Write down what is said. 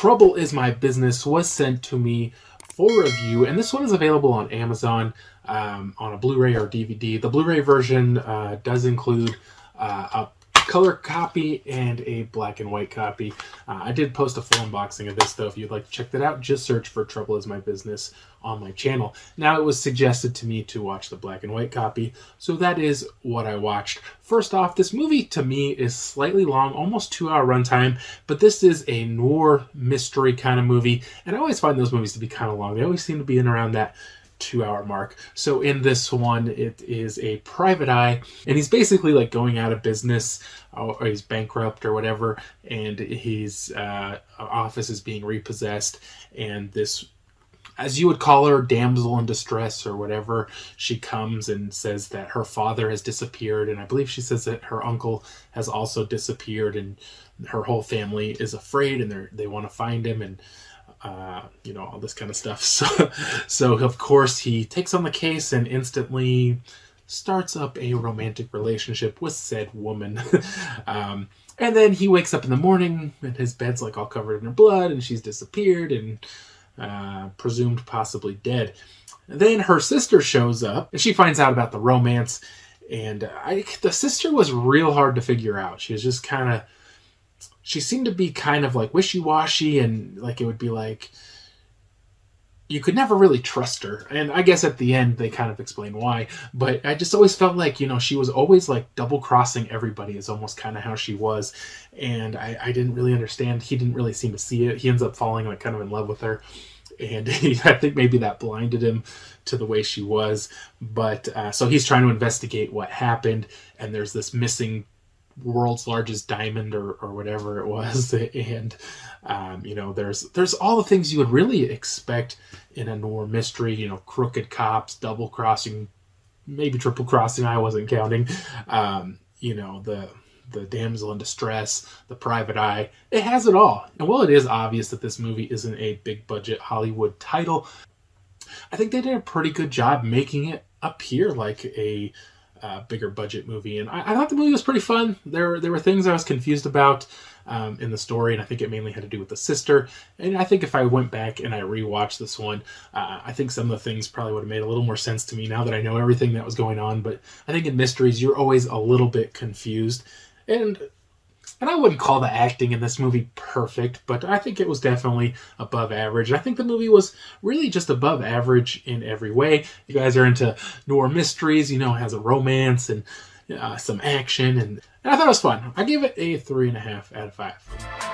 Trouble Is My Business was sent to me for review, and this one is available on Amazon on a Blu-ray or DVD. The Blu-ray version does include a color copy and a black and white copy. I did post a full unboxing of this, though. If you'd like to check that out, just search for Trouble Is My Business on my channel. Now, it was suggested to me to watch the black and white copy, so that is what I watched. First off, this movie to me is slightly long, almost 2-hour runtime, but this is a noir mystery kind of movie, and I always find those movies to be kind of long. They always seem to be in around that 2-hour mark. So in this one, it is a private eye, and he's basically like going out of business, or he's bankrupt or whatever, and his office is being repossessed, and this, as you would call her, damsel in distress or whatever, she comes and says that her father has disappeared, and I believe she says that her uncle has also disappeared, and her whole family is afraid, and they want to find him, and all this kind of stuff. So of course he takes on the case and instantly starts up a romantic relationship with said woman. And then he wakes up in the morning and his bed's like all covered in her blood, and she's disappeared and presumed possibly dead. And then her sister shows up and she finds out about the romance, and the sister was real hard to figure out. She was just she seemed to be kind of like wishy-washy, and like it would be like you could never really trust her. And I guess at the end they kind of explain why, but I just always felt like, she was always like double-crossing everybody is almost kind of how she was, and I didn't really understand. He didn't really seem to see it. He ends up falling like kind of in love with her, and I think maybe that blinded him to the way she was. But so he's trying to investigate what happened, and there's this missing world's largest diamond or whatever it was, and there's all the things you would really expect in a noir mystery, crooked cops, double crossing, maybe triple crossing, I wasn't counting, the damsel in distress, the private eye. It has it all. And while it is obvious that this movie isn't a big budget Hollywood title, I think they did a pretty good job making it appear like a bigger budget movie, and I thought the movie was pretty fun. There were things I was confused about in the story, and I think it mainly had to do with the sister. And I think if I went back and I rewatched this one, I think some of the things probably would have made a little more sense to me now that I know everything that was going on. But I think in mysteries, you're always a little bit confused, and I wouldn't call the acting in this movie perfect, but I think it was definitely above average. I think the movie was really just above average in every way. You guys are into noir mysteries, it has a romance and some action, and I thought it was fun. I give it a 3.5 out of 5.